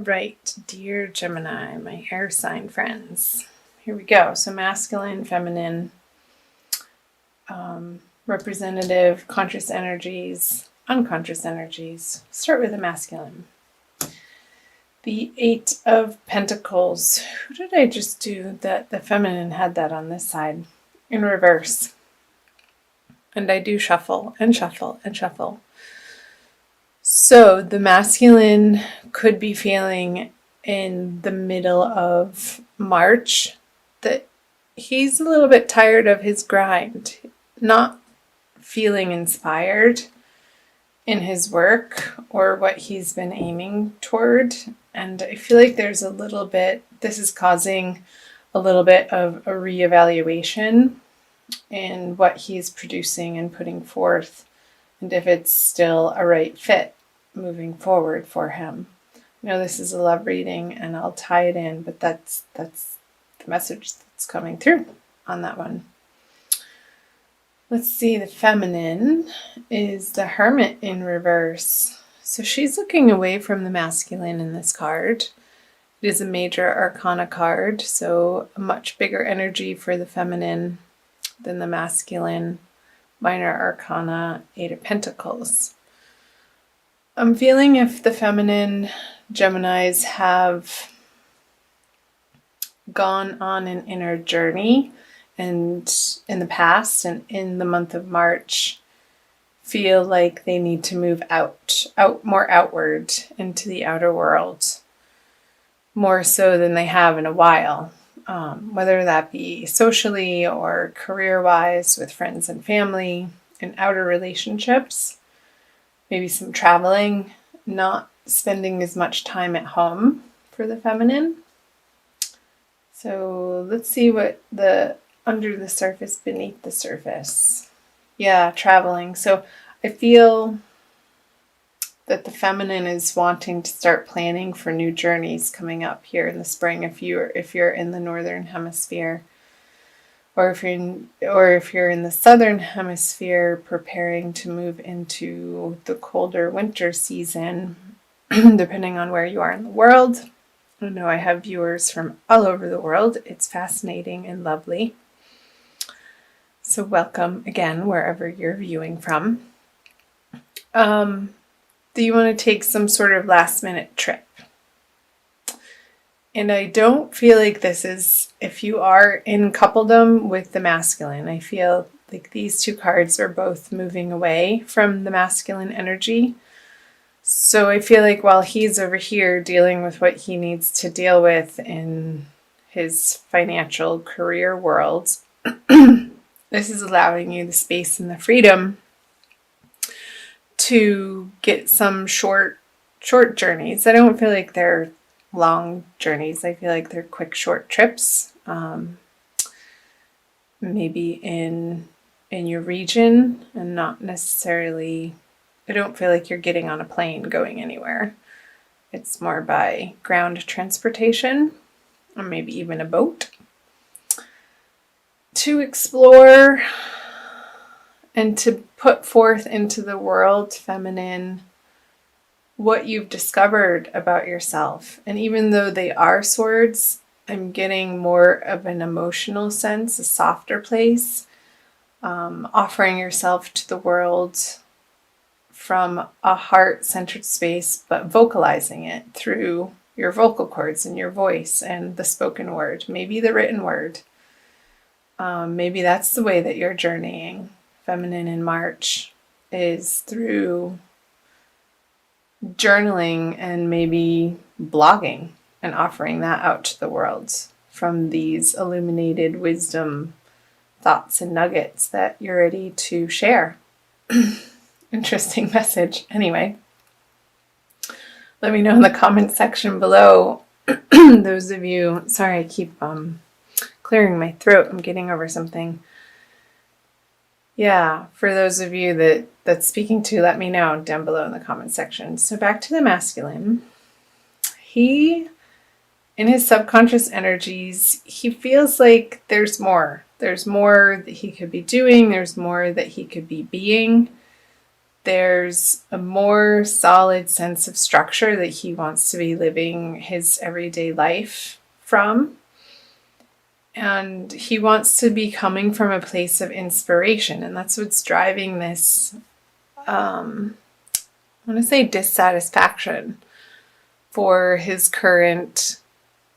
right, dear Gemini, my air sign friends. Here we go. So masculine, feminine, representative, conscious energies, unconscious energies. Start with the masculine. The Eight of Pentacles. Who did I just do that? The feminine had that on this side in reverse. And I do shuffle and shuffle and shuffle. So the masculine could be feeling in the middle of March that he's a little bit tired of his grind, not feeling inspired in his work or what he's been aiming toward. And I feel like there's a little bit, this is causing a little bit of a reevaluation in what he's producing and putting forth, and if it's still a right fit moving forward for him. I know this is a love reading and I'll tie it in, but that's the message that's coming through on that one. Let's see, the feminine is the Hermit in reverse. So she's looking away from the masculine in this card. It is a major arcana card, so a much bigger energy for the feminine than the masculine. Minor arcana, Eight of Pentacles. I'm feeling if the feminine Geminis have gone on an inner journey and in the past and in the month of March feel like they need to move out more outward into the outer world, more so than they have in a while, whether that be socially or career-wise with friends and family, in outer relationships, maybe some traveling, not spending as much time at home for the feminine. So let's see what the under the surface, beneath the surface. Yeah, traveling. So I feel that the feminine is wanting to start planning for new journeys coming up here in the spring if you're in the northern hemisphere, or if you're in the southern hemisphere preparing to move into the colder winter season, depending on where you are in the world. I know I have viewers from all over the world. It's fascinating and lovely. So welcome again, wherever you're viewing from. Do you want to take some sort of last minute trip? And I don't feel like this is, if you are in coupledom with the masculine, I feel like these two cards are both moving away from the masculine energy. So I feel like while he's over here dealing with what he needs to deal with in his financial career world, this is allowing you the space and the freedom to get some short journeys. I don't feel like they're long journeys. I feel like they're quick, short trips. Maybe in your region, and not necessarily, I don't feel like you're getting on a plane going anywhere. It's more by ground transportation, or maybe even a boat, to explore and to put forth into the world, feminine, what you've discovered about yourself. And even though they are swords, I'm getting more of an emotional sense, a softer place, offering yourself to the world from a heart-centered space, but vocalizing it through your vocal cords and your voice and the spoken word, maybe the written word. Maybe that's the way that you're journeying. Feminine in March is through journaling and maybe blogging and offering that out to the world from these illuminated wisdom thoughts and nuggets that you're ready to share. Interesting message. Anyway, let me know in the comment section below. Those of you, sorry, I keep clearing my throat. I'm getting over something. Yeah, for those of you that's speaking to, let me know down below in the comment section. So back to the masculine. He, in his subconscious energies, he feels like there's more. There's more that he could be doing. There's more that he could be being. there's a more solid sense of structure that he wants to be living his everyday life from. And he wants to be coming from a place of inspiration. And that's what's driving this, I want to say, dissatisfaction for his current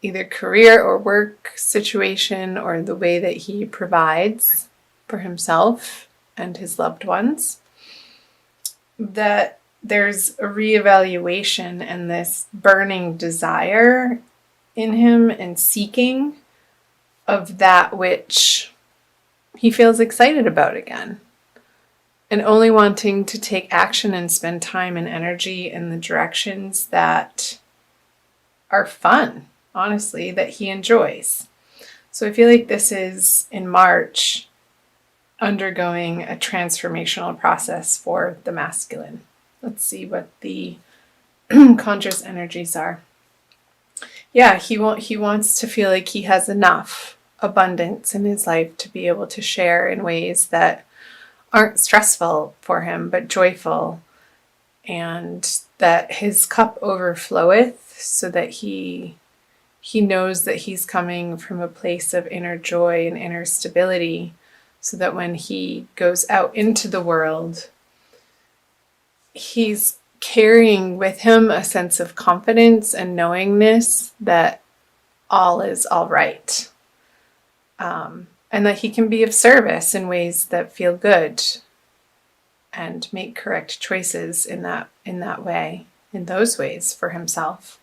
either career or work situation, or the way that he provides for himself and his loved ones. That there's a reevaluation and this burning desire in him and seeking of that which he feels excited about again, and only wanting to take action and spend time and energy in the directions that are fun, honestly, that he enjoys. So I feel like this is, in March, undergoing a transformational process for the masculine. Let's see what the conscious energies are. Yeah, he wants to feel like he has enough abundance in his life to be able to share in ways that aren't stressful for him, but joyful, and that his cup overfloweth, so that he knows that he's coming from a place of inner joy and inner stability, so that when he goes out into the world, he's carrying with him a sense of confidence and knowingness that all is all right. And that he can be of service in ways that feel good and make correct choices in that way, in those ways for himself.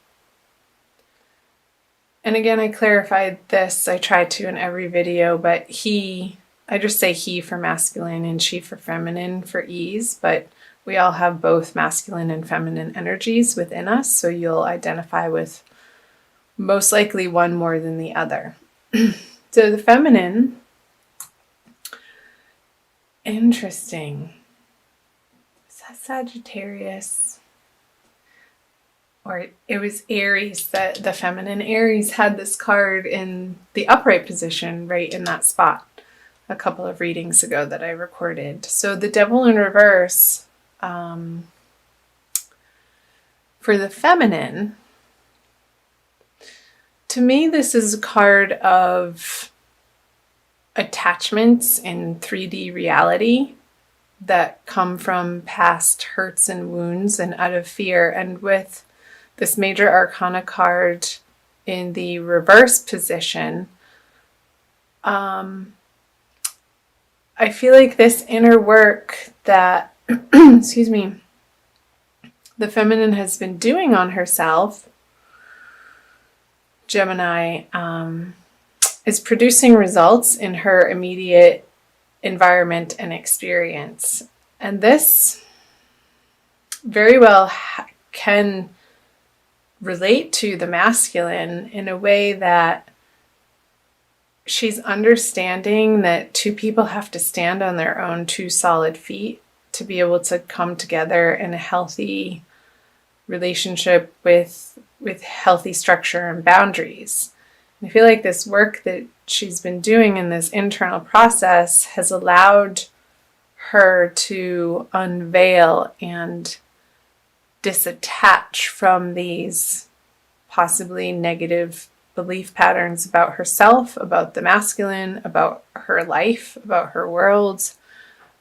And again, I clarified this, I try to in every video, but I just say he for masculine and she for feminine for ease, but we all have both masculine and feminine energies within us, so you'll identify with most likely one more than the other. So the feminine, interesting. Is that Sagittarius? Or it was Aries, that the feminine Aries had this card in the upright position, right in that spot, a couple of readings ago that I recorded. So the Devil in reverse, for the feminine, to me, this is a card of attachments in 3D reality that come from past hurts and wounds and out of fear. And with this Major Arcana card in the reverse position, I feel like this inner work that, excuse me, the feminine has been doing on herself, Gemini, is producing results in her immediate environment and experience. And this very well can relate to the masculine in a way that she's understanding that two people have to stand on their own two solid feet to be able to come together in a healthy relationship with healthy structure and boundaries. And I feel like this work that she's been doing in this internal process has allowed her to unveil and disattach from these possibly negative belief patterns about herself, about the masculine, about her life, about her world,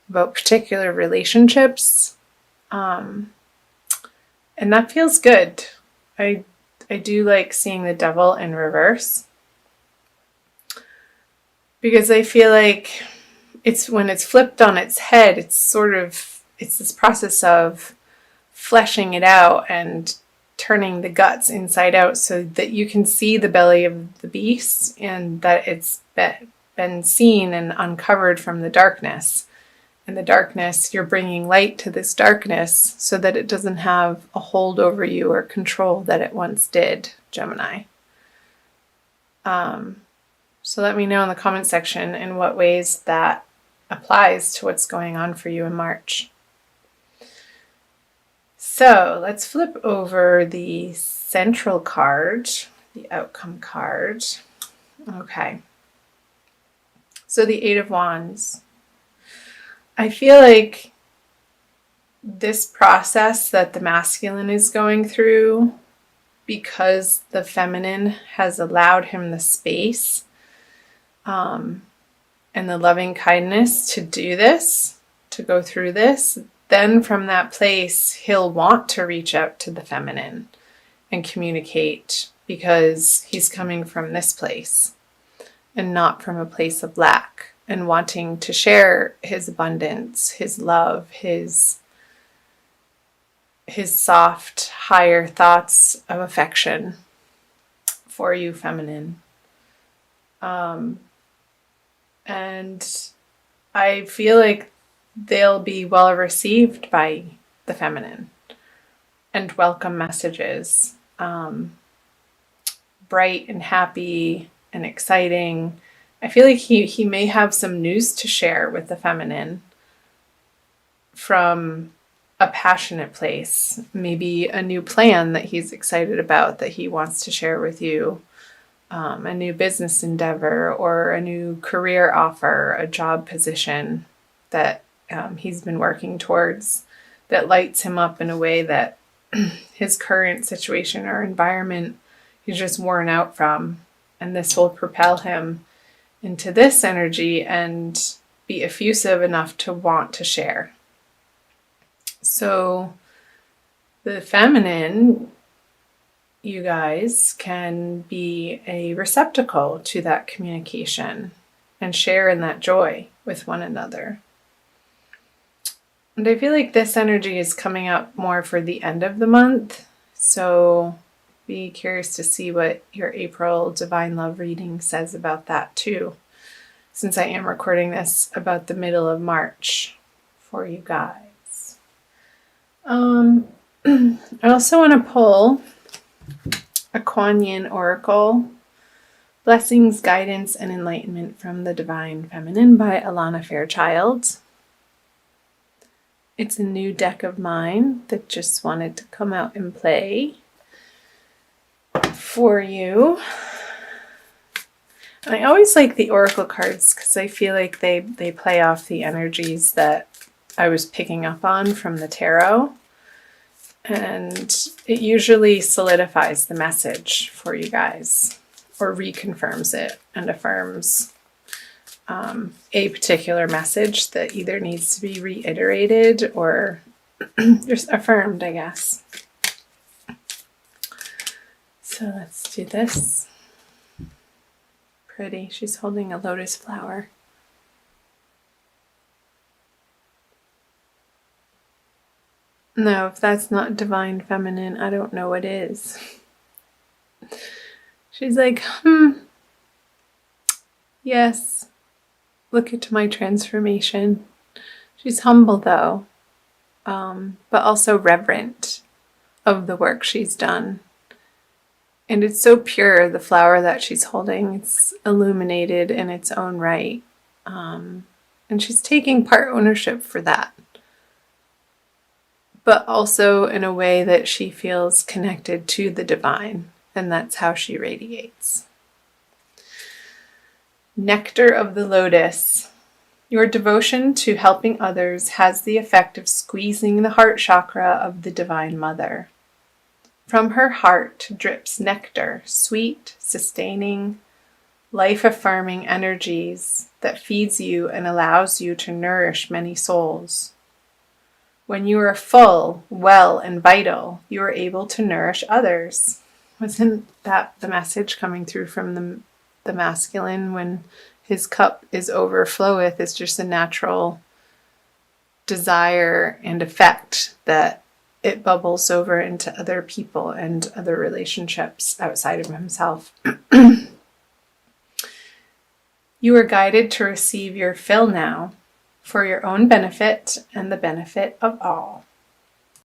about particular relationships. And that feels good. I do like seeing the Devil in reverse, because I feel like it's when it's flipped on its head, it's this process of fleshing it out and turning the guts inside out so that you can see the belly of the beast and that it's been seen and uncovered from the darkness. In the darkness, you're bringing light to this darkness so that it doesn't have a hold over you or control that it once did, Gemini. So let me know in the comment section in what ways that applies to what's going on for you in March. So let's flip over the central card, the outcome card. Okay. So the Eight of Wands. I feel like this process that the masculine is going through, because the feminine has allowed him the space and the loving kindness to do this, to go through this, then from that place, he'll want to reach out to the feminine and communicate, because he's coming from this place and not from a place of lack, and wanting to share his abundance, his love, his soft, higher thoughts of affection for you, feminine. And I feel like they'll be well received by the feminine, and welcome messages, bright and happy and exciting. I feel like he may have some news to share with the feminine from a passionate place, maybe a new plan that he's excited about that he wants to share with you, a new business endeavor or a new career offer, a job position that he's been working towards, that lights him up in a way that his current situation or environment he's just worn out from. And this will propel him into this energy and be effusive enough to want to share. So the feminine, you guys, can be a receptacle to that communication and share in that joy with one another. And I feel like this energy is coming up more for the end of the month. So be curious to see what your April Divine Love reading says about that too, since I am recording this about the middle of March for you guys. I also want to pull a Kuan Yin Oracle, Blessings, Guidance, and Enlightenment from the Divine Feminine by Alana Fairchild. It's a new deck of mine that just wanted to come out and play for you. And I always like the Oracle cards because I feel like they play off the energies that I was picking up on from the tarot. And it usually solidifies the message for you guys, or reconfirms it and affirms a particular message that either needs to be reiterated or just affirmed, I guess. So let's do this. Pretty. She's holding a lotus flower. No, if that's not divine feminine, I don't know what is. She's like, yes, look at my transformation. She's humble though, but also reverent of the work she's done. And it's so pure, the flower that she's holding. It's illuminated in its own right. And she's taking part ownership for that, but also in a way that she feels connected to the divine, and that's how she radiates. Nectar of the Lotus. Your devotion to helping others has the effect of squeezing the heart chakra of the Divine Mother. From her heart drips nectar, sweet, sustaining, life-affirming energies that feeds you and allows you to nourish many souls. When you are full, well, and vital, you are able to nourish others. Wasn't that the message coming through from the masculine when his cup is overfloweth? It's just a natural desire and effect that it bubbles over into other people and other relationships outside of himself. You are guided to receive your fill now, for your own benefit and the benefit of all.